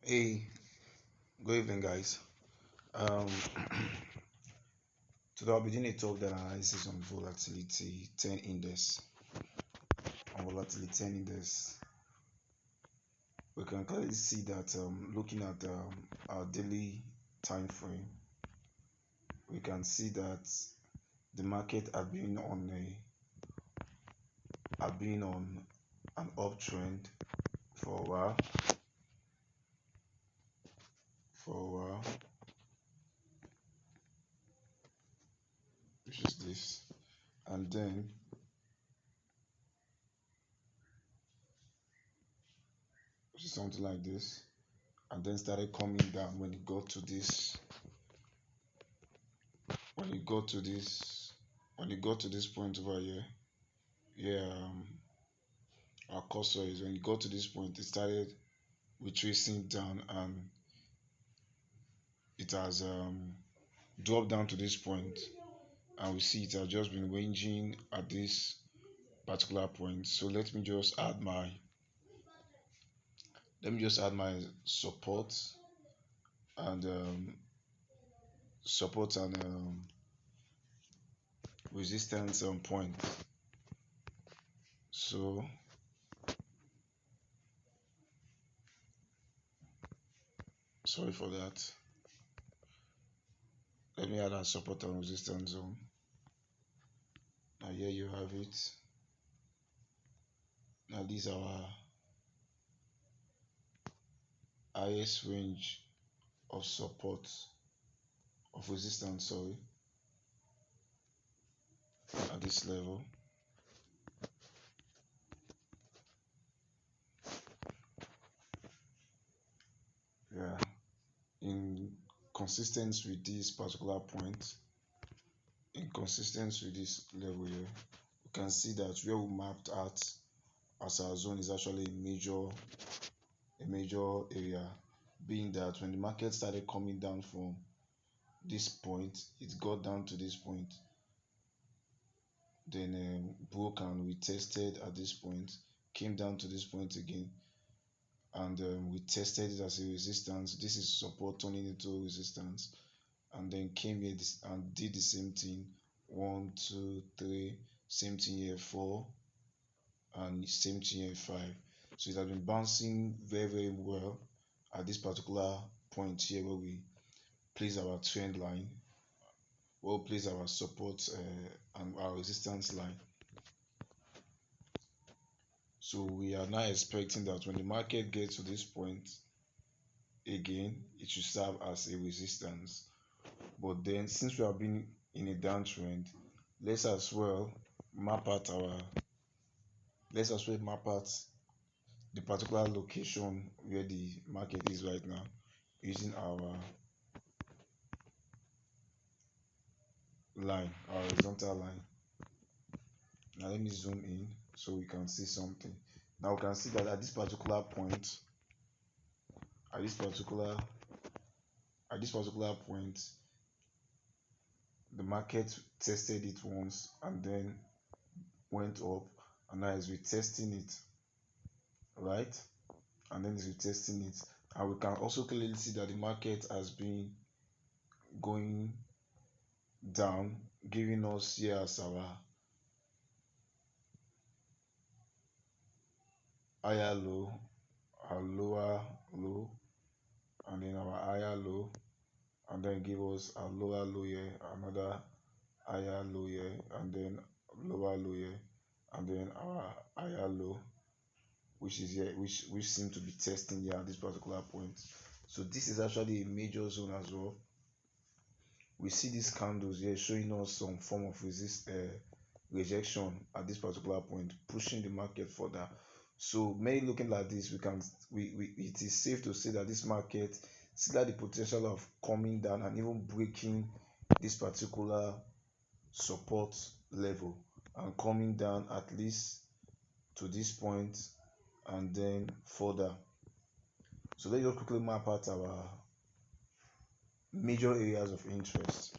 Hey, good evening, guys. Um, Today I'll be doing a top down analysis on volatility 10 index. On volatility 10 index, we can clearly see that looking at our daily time frame, we can see that the market have been on an uptrend for a while, for a while, which is this, and then which is something like this, and then started coming down when it got to this when it got to this when it got to this point over here. Yeah, our cursor is when it got to this point, it started retracing down, and it has dropped down to this point, and we see it has just been ranging at this particular point. So let me just add my and um, support and resistance point. So sorry for that. Let me add a support and resistance zone. Now here you have it. Now these are our highest range of support of resistance, sorry, at this level. Yeah, in consistence with this particular point, in consistence with this level here, you can see that where we mapped out as our zone is actually a major area, being that when the market started coming down from this point, it got down to this point, then broke and we tested at this point, came down to this point again, and we tested it as a resistance. This is support turning into resistance, and then came here and did the same thing. 1 2 3, same thing here, 4, and same thing here, 5. So it has been bouncing very, very well at this particular point here, where we place our trend line, where we place our support and our resistance line. So we are now expecting that when the market gets to this point again, it should serve as a resistance. But then, since we have been in a downtrend, let's as well map out our let's as well map out the particular location where the market is right now, using our horizontal line. Now let me zoom in so we can see something. Now we can see that at this particular point, at this particular point, the market tested it once and then went up, and now it's retesting it, right? And then it's retesting it, and we can also clearly see that the market has been going down, giving us here as our higher low, our lower low, and then our higher low, and then give us a lower low here, another higher low here, and then lower low here, and then our higher low, which is here, which seem to be testing here at this particular point. So this is actually a major zone as well. We see these candles here showing us some form of rejection at this particular point, pushing the market further. So many looking like this, it is safe to say that this market still has the potential of coming down and even breaking this particular support level and coming down at least to this point and then further. So let's just quickly map out our major areas of interest.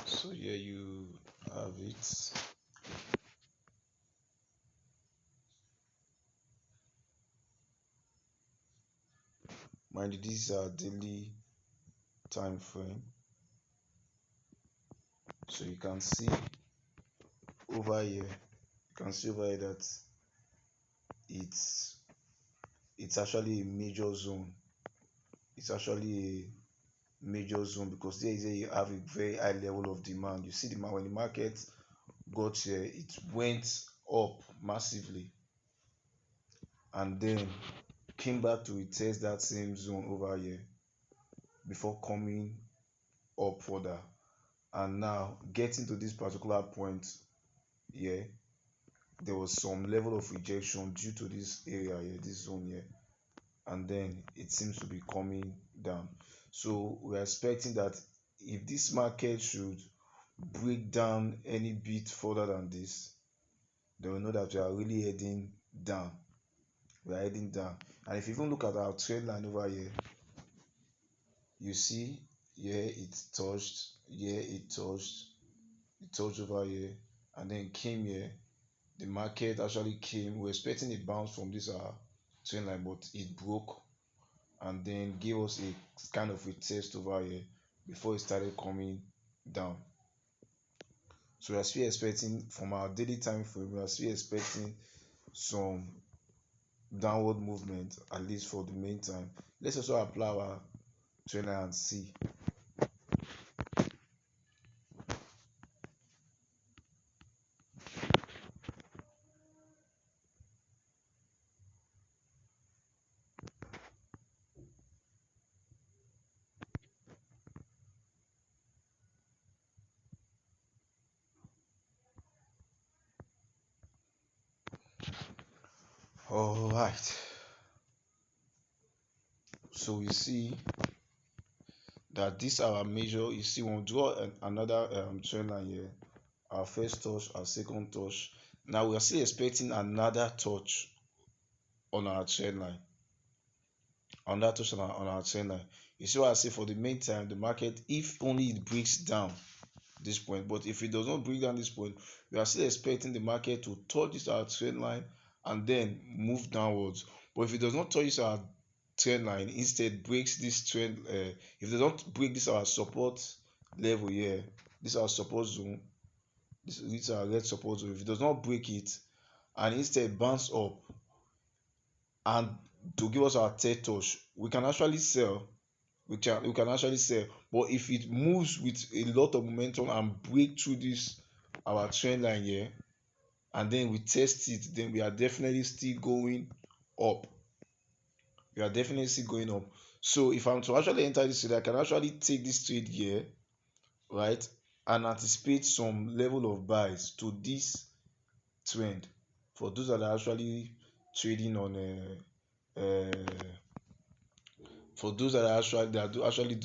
So here you have it. Mind you, this is our daily time frame, so you can see over here, that it's it's actually a major zone. It's actually a major zone because there is a you have a very high level of demand. You see, when the market got here, it went up massively and then came back to retest that same zone over here before coming up further, and now getting to this particular point here, there was some level of rejection due to this area here, this zone here, and then it seems to be coming down. So we're expecting that if this market should break down any bit further than this, then we know that we are really heading down. We are heading down. And if you even look at our trend line over here, you see here it touched, here it touched over here, and then came here. The market actually came. We're expecting a bounce from this trend line, but it broke and then gave us a kind of a test over here before it started coming down. So we are still expecting from our daily time frame, we are still expecting some downward movement, at least for the meantime. Let's also apply our trend line and see. All right. So we see that this our measure. You see, when we draw another trend line here, our first touch, our second touch. Now we are still expecting another touch on our trend line. Another touch on our trend line. You see what I say? For the meantime, the market, if only it breaks down this point, but if it does not break down this point, we are still expecting the market to touch this our trend line and then move downwards. But if it does not touch our trend line, instead breaks this trend, if they don't break this our support level here, this our support zone, this is our red support zone. If it does not break it and instead bounce up and to give us our third touch, we can actually sell. We can actually sell. But if it moves with a lot of momentum and break through this our trend line here, and then we test it, then we are definitely still going up. We are definitely still going up. So if I'm to actually enter this trade, I can actually take this trade here, right, and anticipate some level of buys to this trend. For those that are actually trading on for those that are actually that do actually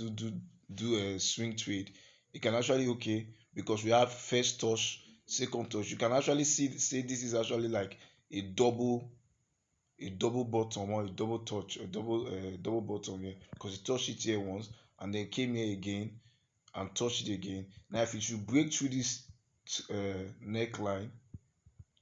do a swing trade, you can actually, okay, because we have first touch, second touch, you can actually say this is actually like a double bottom or a double touch, a double bottom here, because it touched it here once and then came here again and touched it again. Now if it should break through this neckline,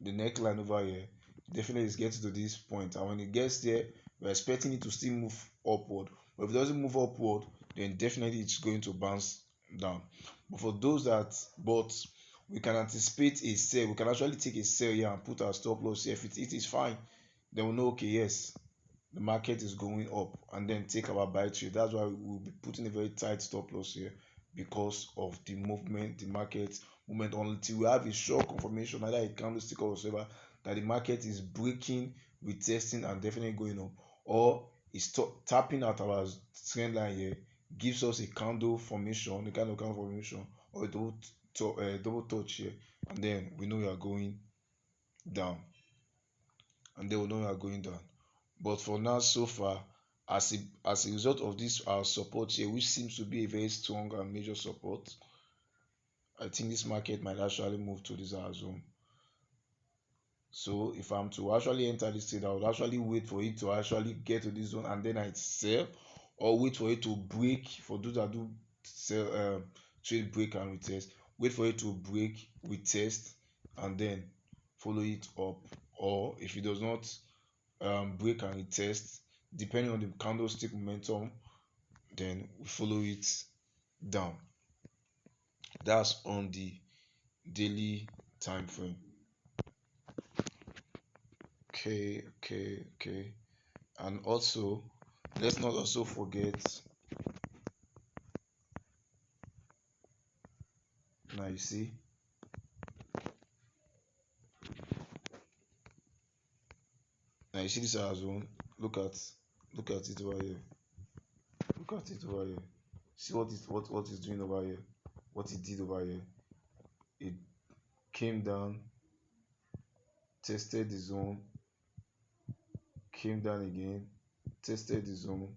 the neckline over here, definitely is getting to this point, and when it gets there, we're expecting it to still move upward. But if it doesn't move upward, then definitely it's going to bounce down. But for those that, but we can anticipate a sell, we can actually take a sell here and put our stop loss here. If it is fine, then we know, okay, yes, the market is going up, and then take our buy trade. That's why we'll be putting a very tight stop loss here, because of the movement, the market movement, until we have a sure confirmation, either a candlestick or whatever, that the market is breaking, retesting, and definitely going up, or is tapping at our trend line here, gives us a candle formation, a kind of candle formation, or a double touch here, and then we know we are going down, and then we know we are going down. But for now, so far, as a result of this our support here, which seems to be a very strong and major support, I think this market might actually move to this our zone. So if I'm to actually enter this trade, I would actually wait for it to actually get to this zone and then I sell, or wait for it to break. For those that do sell, trade break and retest, wait for it to break, we test, and then follow it up. Or if it does not break and retest, depending on the candlestick momentum, then we follow it down. That's on the daily time frame. Okay. And also, let's not also forget, now you see, this is our zone. Look at it over here. Look at it over here. See what it's doing over here. What it did over here. It came down, tested the zone, came down again, tested the zone,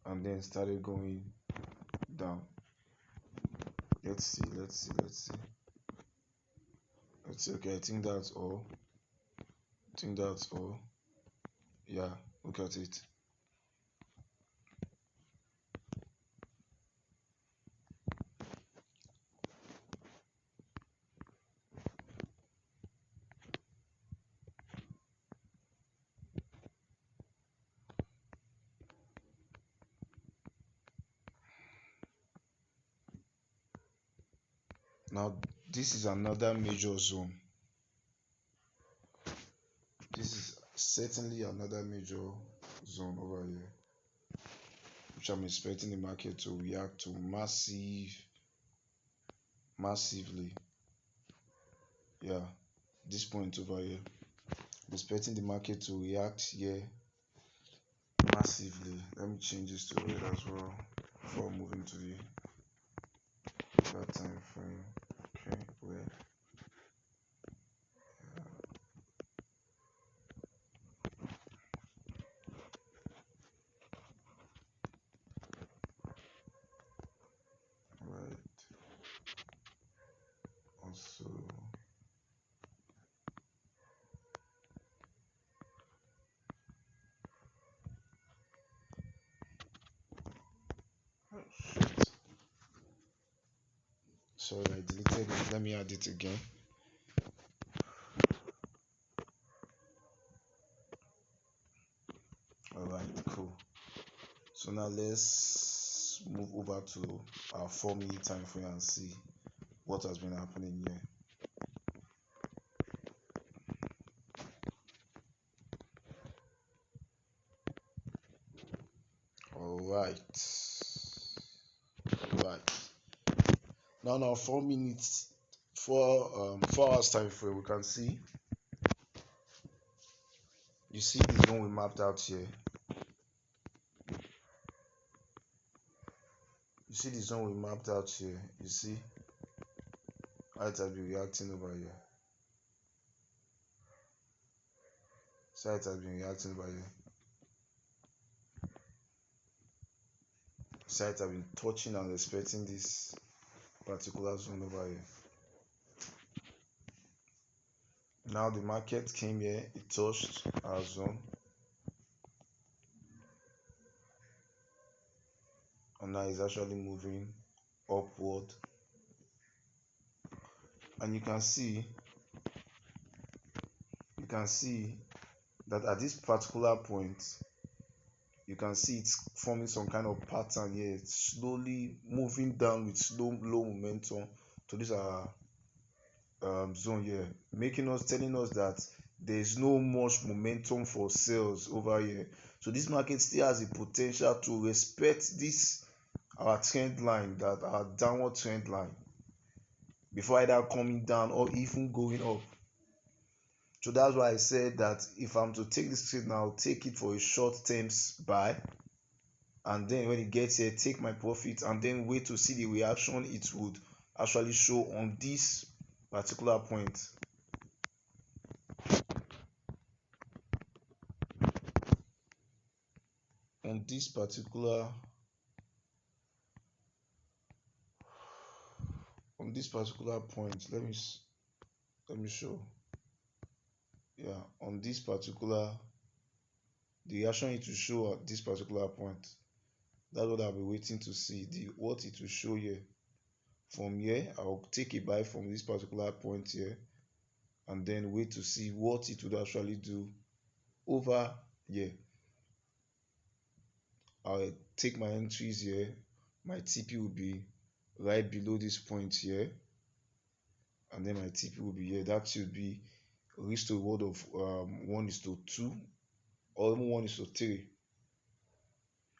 and then started going down. Let's see. Okay, I think that's all. Yeah, look at it. Now, this is another major zone. This is certainly another major zone over here, which I'm expecting the market to react to massively. Yeah, this point over here, I'm expecting the market to react here massively. Let me change this to red as well before moving to the that time frame. Okay, red. Right. Also, oh shit. Sorry, I deleted it. Let me add it again. Alright, cool. So now let's move over to our 4-minute time frame and see what has been happening here. Alright. Right. Now 4 minutes, 4 hours time frame, we can see. You see this one we mapped out here. You see this one we mapped out here. You see how it has been reacting over here. See how it has been reacting over here. See how it has been touching and respecting this particular zone over here. Now the market came here, it touched our zone, and now it's actually moving upward. And you can see that at this particular point, you can see it's forming some kind of pattern here. It's slowly moving down with low momentum to this zone here, telling us that there's no much momentum for sales over here. So this market still has the potential to respect this our trend line, that our downward trend line, before either coming down or even going up. So that's why I said that if I'm to take this trade now, I'll take it for a short term buy, and then when it gets here, take my profit and then wait to see the reaction it would actually show on this particular point. On this particular point, let me show. Yeah, on this particular, the reaction it will show at this particular point. That's what I'll be waiting to see, what it will show here from here. I'll take a buy from this particular point here, and then wait to see what it would actually do over here. I'll take my entries here. My TP will be right below this point here, and then my TP will be here. That should be risk to reward of 1:2 or even 1:3.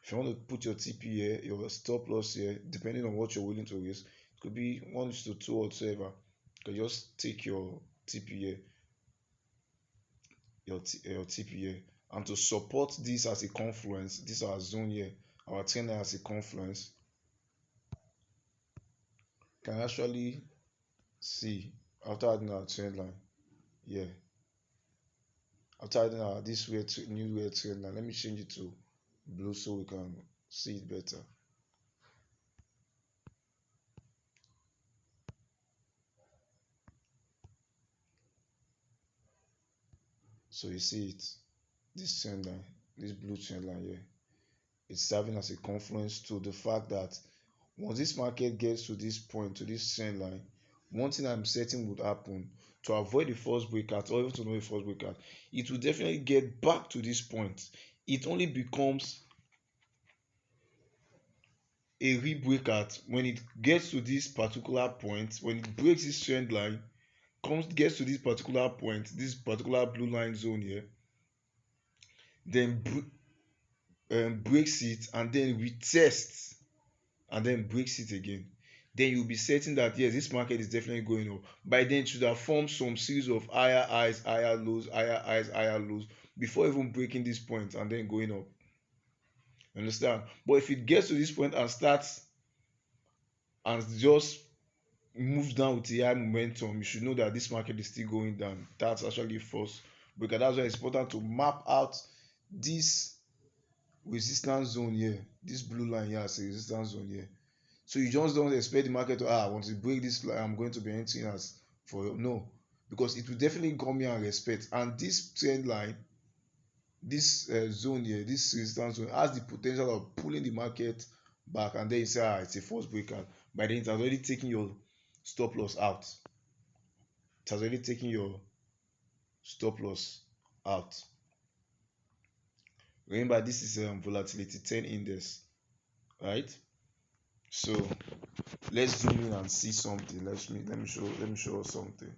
If you want to put your TP here, your stop loss here, depending on what you're willing to risk, it could be 1:2 or whatever. You can just take your TP here, your TP here, and to support this as a confluence, this is our zone here, our trend line as a confluence, can actually see after adding our trend line here. After adding our this new red trend line, let me change it to blue so we can see it better. So you see it, this trend line, this blue trend line here, it's serving as a confluence to the fact that once this market gets to this point, to this trend line, one thing I'm certain would happen to avoid the first breakout or even to know the first breakout, it will definitely get back to this point. It only becomes a rebreakout when it gets to this particular point, when it breaks this trend line, gets to this particular point, this particular blue line zone here, then breaks it and then retests and then breaks it again, then you'll be certain that yes, this market is definitely going up. By then it should have formed some series of higher highs, higher lows, higher highs, higher lows before even breaking this point and then going up. Understand? But if it gets to this point and starts and just moves down with a high momentum, you should know that this market is still going down. That's actually false, because that's why it's important to map out this resistance zone here, this blue line here as a resistance zone here. So you just don't expect the market to once it break this line, I'm going to be entering as for no, because it will definitely come here and respect. And this trend line, this zone here, this resistance zone has the potential of pulling the market back, and then you say it's a false breakout. By then it has already taken your stop loss out. It has already taken your stop loss out. Remember, this is volatility 10 index, right? So let's zoom in and see something. Let me show us something.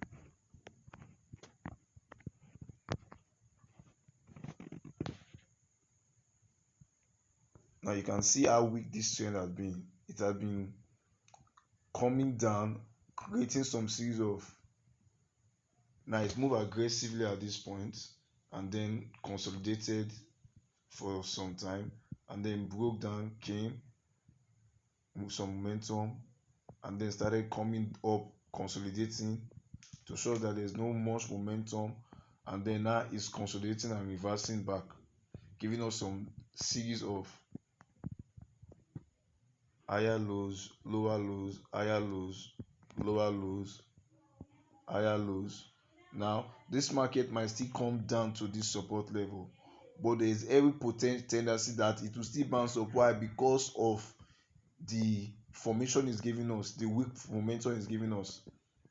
Now you can see how weak this trend has been. It has been coming down, creating some series of, now it's moved aggressively at this point and then consolidated for some time and then broke down, came with some momentum, and then started coming up, consolidating to show that there's no much momentum, and then now it's consolidating and reversing back, giving us some series of higher lows, lower lows, higher lows, lower lows, higher lows. Now this market might still come down to this support level, but there is every potential tendency that it will still bounce up. Why? Because of the formation is giving us, the weak momentum is giving us.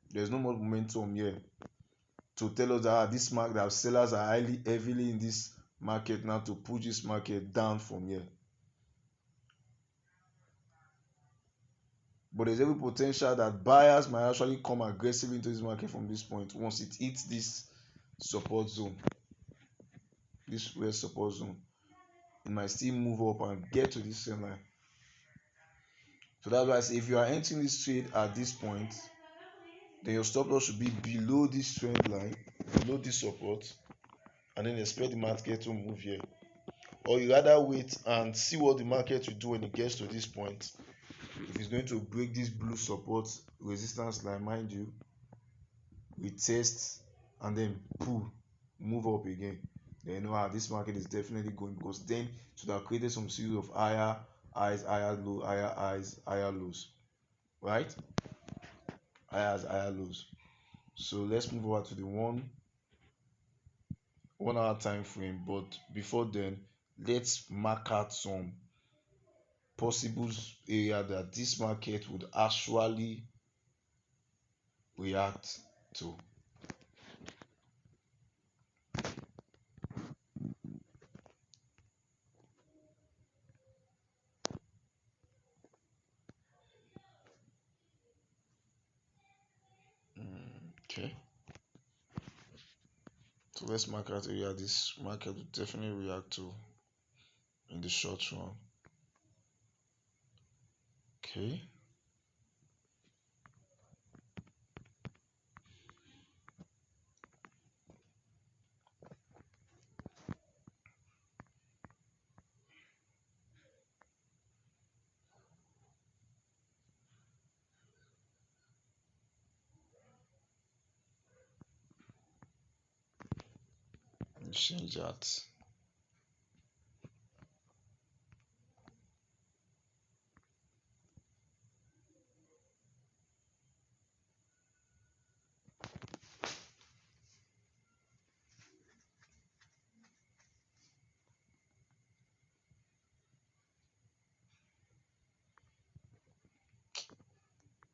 There's no more momentum here to tell us that this market, that sellers are heavily in this market now to push this market down from here. But there's every potential that buyers might actually come aggressively into this market from this point once it hits this support zone, this red support zone. It might still move up and get to this same line. So that's why I say if you are entering this trade at this point, then your stop loss should be below this trend line, below this support, and then expect the market to move here. Or you rather wait and see what the market will do when it gets to this point. If it's going to break this blue support resistance line, mind you, retest and then pull, move up again, then you know this market is definitely going, because then it should have created some series of higher highs, higher low, higher highs, higher lows, right? Higher highs, higher lows. So let's move over to the 1 hour time frame. But before then, let's mark out some possible area that this market would actually react to. Okay. So let's mark out area this market will definitely react to in the short run. Okay. Change that.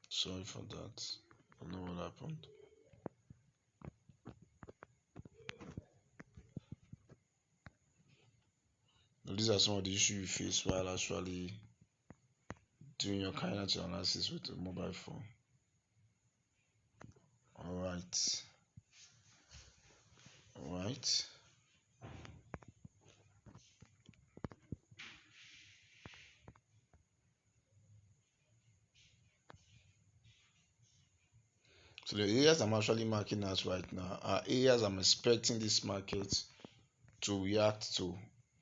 Sorry for that. I don't know what happened. Now, these are some of the issues you face while actually doing your kinetic analysis with a mobile phone. Alright. Alright. So the areas I'm actually marking out right now are areas I'm expecting this market to react to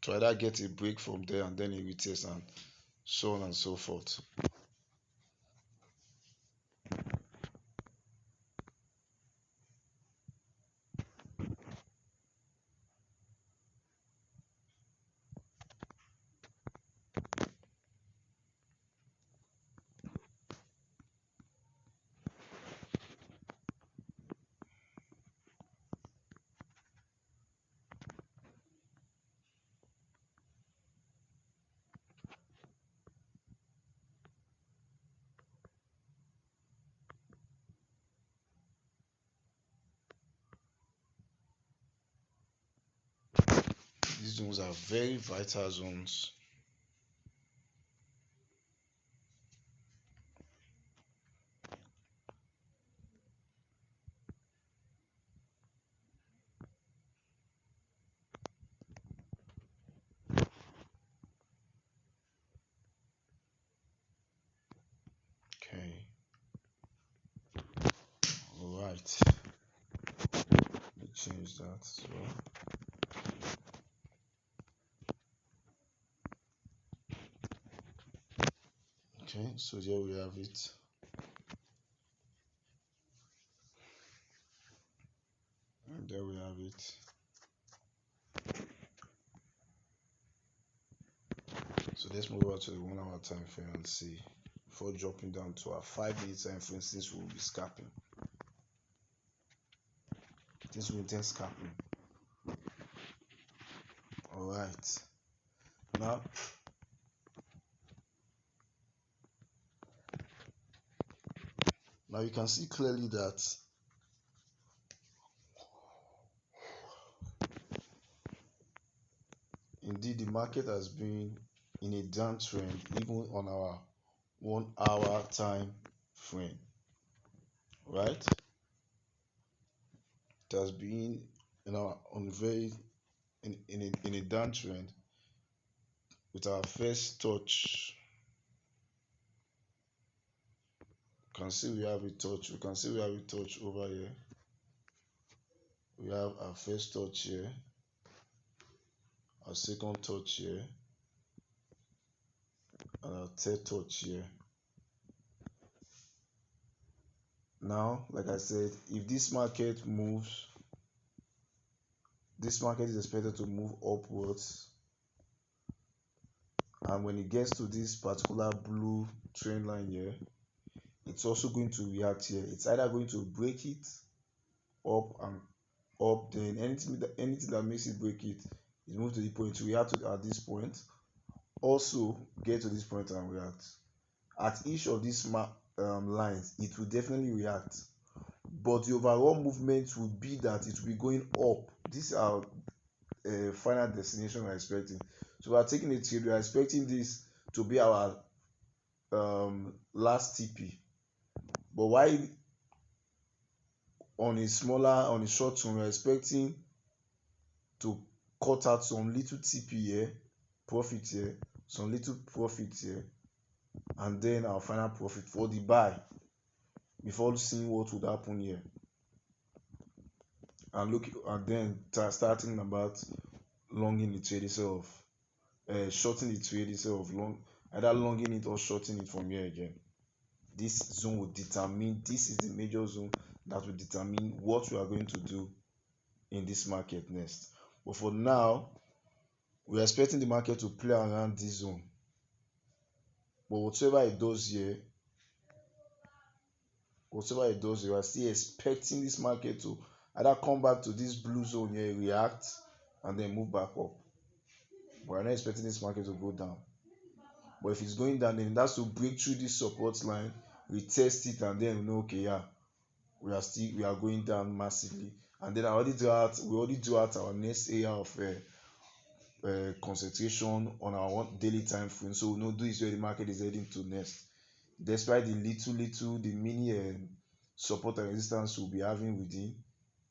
either get a break from there and then a retest and so on and so forth. These zones are very vital zones. Okay. Alright. Let me change that as well. Okay, so there we have it. And there we have it. So let's move on to the 1 hour time frame and see before dropping down to our 5 minute time frame since we'll be scalping. This will intend scalping. Alright. Now you can see clearly that indeed the market has been in a downtrend even on our 1 hour time frame, right? It has been on very in a downtrend with our first touch. You can see we have a touch. We can see we have a touch over here. We have our first touch here, our second touch here, and our third touch here. Now, like I said, if this market moves, this market is expected to move upwards, and when it gets to this particular blue trend line here, it's also going to react here. It's either going to break it up and up, then anything that makes it break it move to the point to react to at this point, also get to this point and react. At each of these lines, it will definitely react. but the overall movement will be that it will be going up. These are final destination we're expecting. So we are taking a trade. We are expecting this to be our last TP. But why on a short term, we're expecting to cut out some little TP here, profit here, some little profit here, and then our final profit for the buy before seeing what would happen here. And then starting about longing the trade itself, shorting the trade instead of either longing it or shorting it from here again. This zone will determine, this is the major zone that will determine what we are going to do in this market next. But for now, we are expecting the market to play around this zone. But whatever it does here, we are still expecting this market to either come back to this blue zone here, react, and then move back up. We are not expecting this market to go down. But if it's going down, then that's to break through this support line, retest it, and then we know, okay, yeah, we are going down massively. And then we already drew out our next area of concentration on our daily time frame. So we know this is where the market is heading to next. Despite the the mini support and resistance we'll be having within,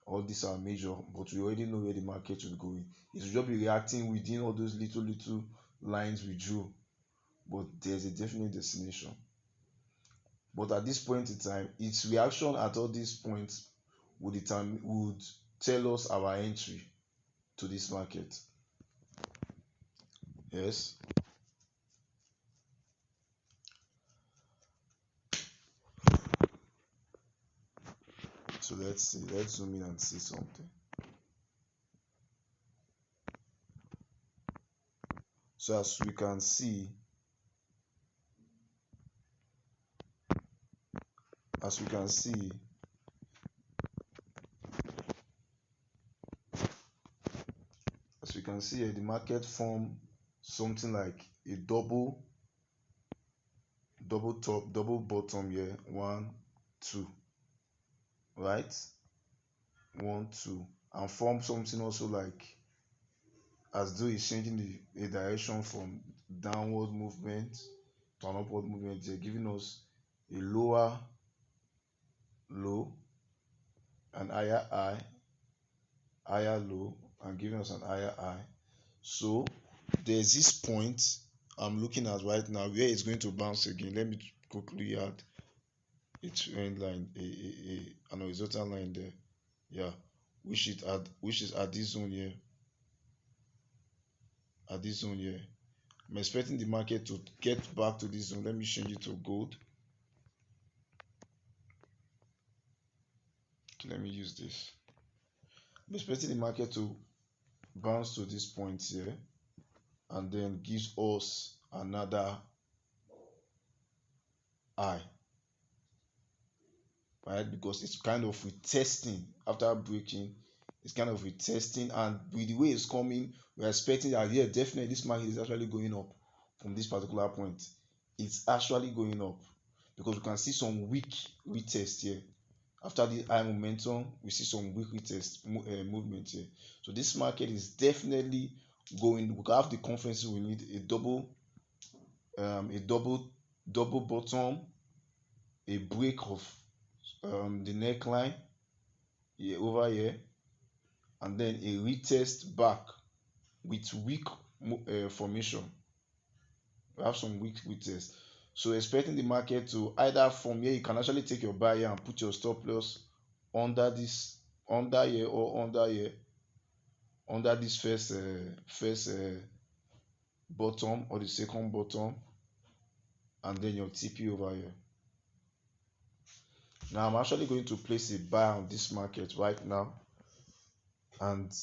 all these are major, but we already know where the market will be going. It will just be reacting within all those little lines we drew, but there's a definite destination. But at this point in time, its reaction at all these points would tell us our entry to this market. Yes. So let's see. Let's zoom in and see something. So as we can see, as we can see here, the market formed something like a double top, double bottom here. 1, 2, right? 1, 2, and form something also like as though it's changing the direction from downward movement to an upward movement. They're giving us a lower low, an higher high, higher low, and giving us an higher high. So there's this point I'm looking at right now where it's going to bounce again. Let me quickly add a trend line, an horizontal line there. Yeah, which is at this zone here. At this zone here. I'm expecting the market to get back to this zone. Let me change it to gold. Let me use this. I'm expecting the market to bounce to this point here and then gives us another high, right? Because it's kind of retesting after breaking. It's kind of retesting, and with the way it's coming, we're expecting that, yeah, definitely this market is actually going up from this particular point. It's actually going up because we can see some weak retest here. After the high momentum, we see some weak retest movement here. So this market is definitely going. We have the confidence we need a double bottom, a break of the neckline here over here, and then a retest back with weak formation. We have some weak retest. So expecting the market to either from here, you can actually take your buy here and put your stop loss under this, under here, or under here, under this first bottom or the second bottom, and then your TP over here. Now I'm actually going to place a buy on this market right now and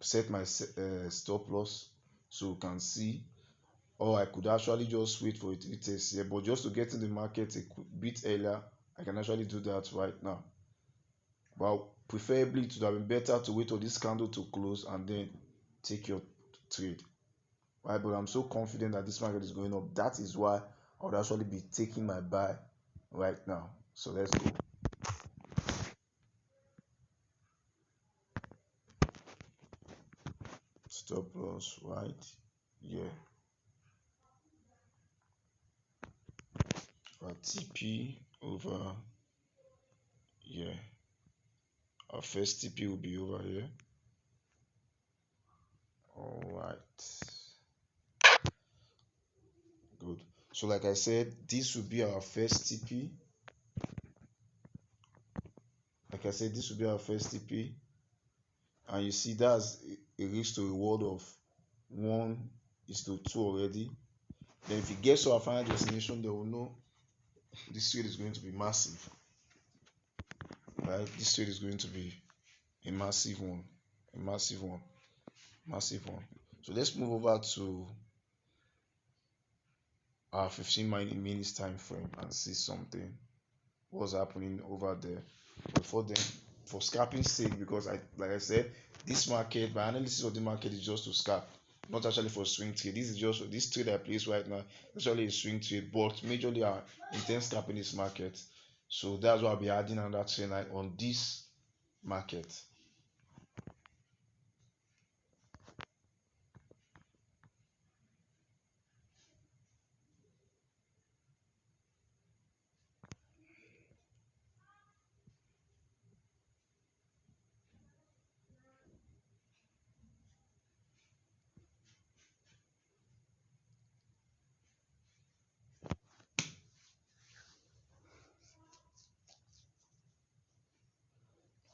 set my stop loss so you can see, or I could actually just wait for it to retest here, but just to get in the market a bit earlier, I can actually do that right now. But preferably it would have been better to wait for this candle to close and then take your trade, right? But I'm so confident that this market is going up. That is why I would actually be taking my buy right now. So let's go. stop loss right here our TP over here. Our first TP will be over here. All right, good. So like I said, this will be our first TP. Like I said, this will be our first TP, and you see that's a risk to reward of 1:2 already. Then if it gets to our final destination, they will know this trade is going to be massive, right? This trade is going to be a massive one, a massive one, massive one. So let's move over to our 15 minutes time frame and see something what's happening over there. But for them, for scalping sake, because like I said, this market, my analysis of the market is just to scalp, not actually for swing trade. This is just this trade I place right now, actually a swing trade, but majorly I intend scalping this market. So that's why I'll be adding another trend line on this market.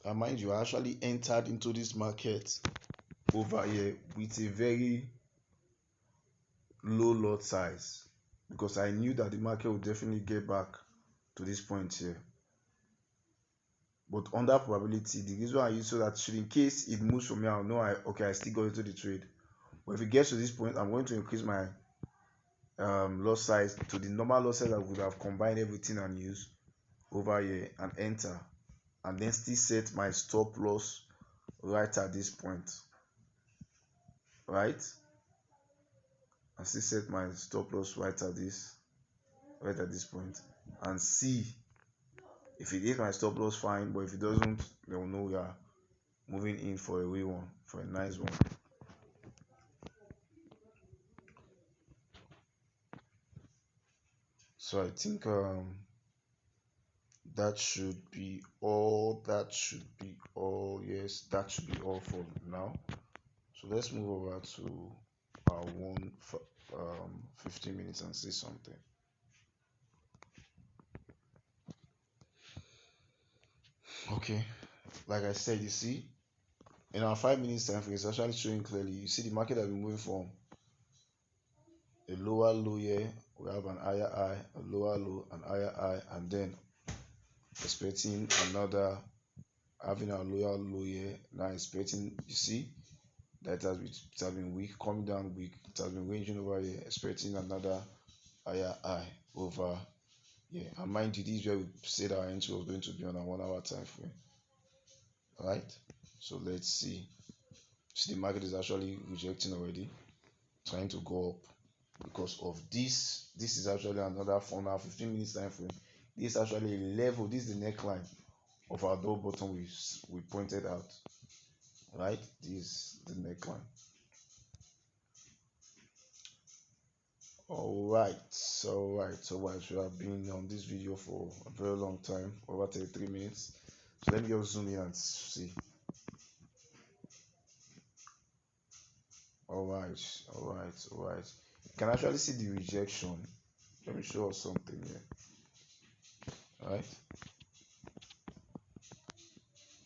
And mind you, I actually entered into this market over here with a very low lot size because I knew that the market would definitely get back to this point here. But under probability, the reason I use so that should in case it moves from here, I'll know I still got into the trade. But if it gets to this point, I'm going to increase my lot size to the normal lot size I would have combined everything and use over here and enter, and then still set my stop loss right at this point, right? And still set my stop loss right at this point, and see if it hits my stop loss, fine. But if it doesn't, they will know we are moving in for a real one, for a nice one. So I think that should be all. That should be all. Yes, that should be all for now. So let's move over to our 15 minutes and say something. Okay, like I said, you see, in our 5 minutes time frame, it's actually showing clearly. You see, the market has been moving from a lower low here. We have an higher high, a lower low, an higher high, and then expecting another, having a lower low here. Now expecting, you see, that it has been weak, coming down weak. It has been ranging over here, expecting another higher high over here. And mind you, this is where we said our entry was going to be on a 1 hour time frame. Right? So let's see. See, the market is actually rejecting already, trying to go up because of this. This is actually another 4 hour 15 minutes time frame. This is actually a level. This is the neckline of our double bottom we pointed out. Right? This is the neckline. Alright, we have been on this video for a very long time, over 33 minutes. So let me just zoom in and see. Alright. You can actually see the rejection. Let me show us something here. Alright.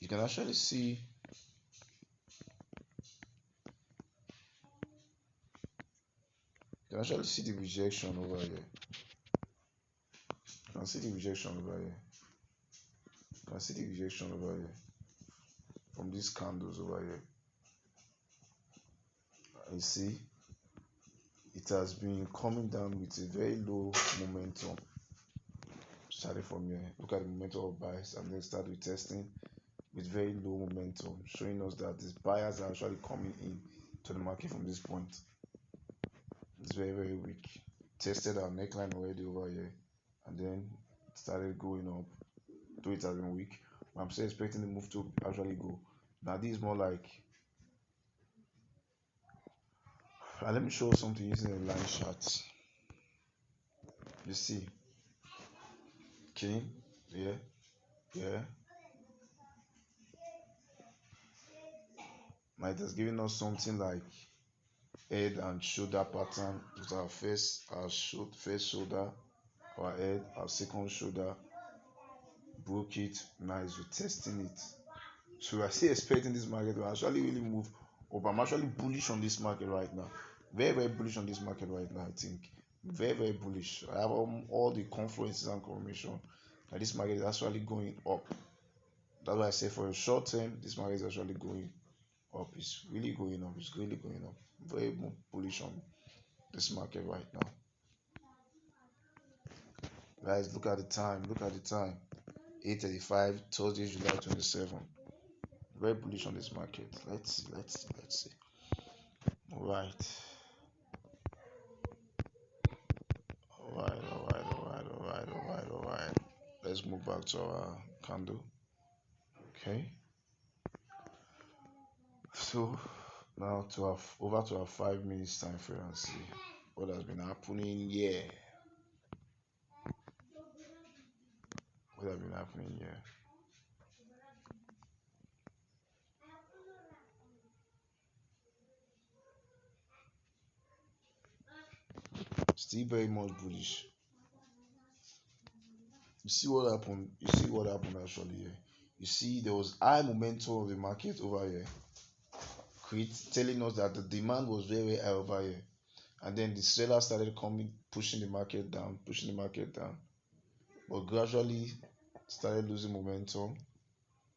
You can actually see the rejection over here. You can see the rejection over here. You can see the rejection over here from these candles over here. You see, it has been coming down with a very low momentum. Started from here. Look at the momentum of buys and then start with testing with very low momentum, showing us that these buyers are actually coming in to the market from this point. It's very, very weak. Tested our neckline already over here and then started going up, though it has been weak. But I'm still expecting the move to actually go. Now this is more like Let me show something using a line chart. You see, okay, yeah, yeah. Now it has given us something like head and shoulder pattern. With our first shoulder, our head, our second shoulder, broke it. Now we're testing it. So we're still expecting this market to actually really move up. I'm actually bullish on this market right now. Very, very bullish on this market right now, I think. Very, very bullish. I have all the confluences and confirmation that this market is actually going up. That's why I say for a short term, this market is actually going up. It's really going up. It's really going up. Very bullish on this market right now. Guys, look at the time. Look at the time. 8:35, Thursday, July 27. Very bullish on this market. Let's see. All right. All right. Let's move back to our candle. Okay. So now over to our 5 minutes time frame and see what has been happening here. What has been happening here? Still very much bullish. You see what happened? You see what happened actually here? You see there was high momentum of the market over here, telling us that the demand was very, very high over here. And then the sellers started coming, pushing the market down, but gradually started losing momentum,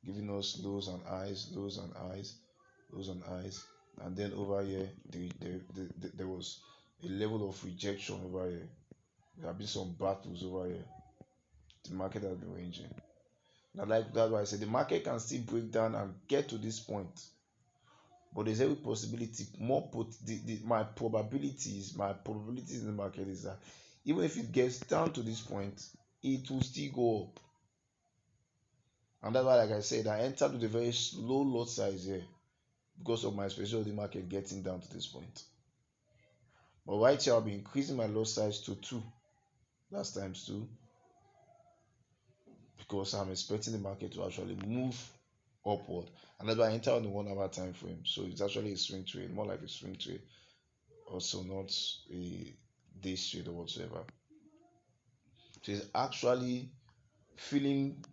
giving us lows and highs, lows and highs, lows and highs. And then over here, there was a level of rejection over here. There have been some battles over here. The market has been ranging. Now, like that's why I said the market can still break down and get to this point. But there's every possibility. My probabilities in the market is that even if it gets down to this point, it will still go up. And that's why, like I said, I entered with a very low lot size here because of my expectation of the market getting down to this point. But right here, I'll be increasing my lot size to 2. That's times 2 because I'm expecting the market to actually move upward. And that's why I enter on the 1 hour time frame. So it's actually a swing trade, more like a swing trade, also not a day trade or whatsoever. So it's actually feeling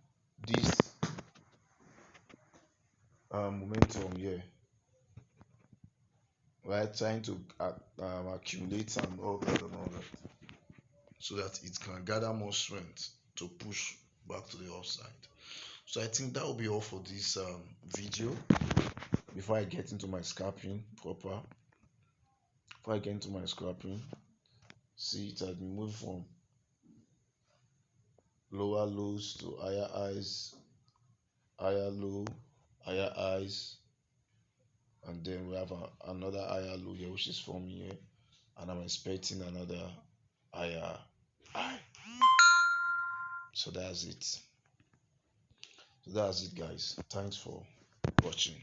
this momentum here, right? Trying to accumulate and all that, so that it can gather more strength to push back to the upside. So I think that will be all for this video. Before I get into my scalping proper, see it has been moving from lower lows to higher highs, higher low, higher highs, and then we have another higher low here which is forming here, and I'm expecting another higher high. So that's it guys. Thanks for watching.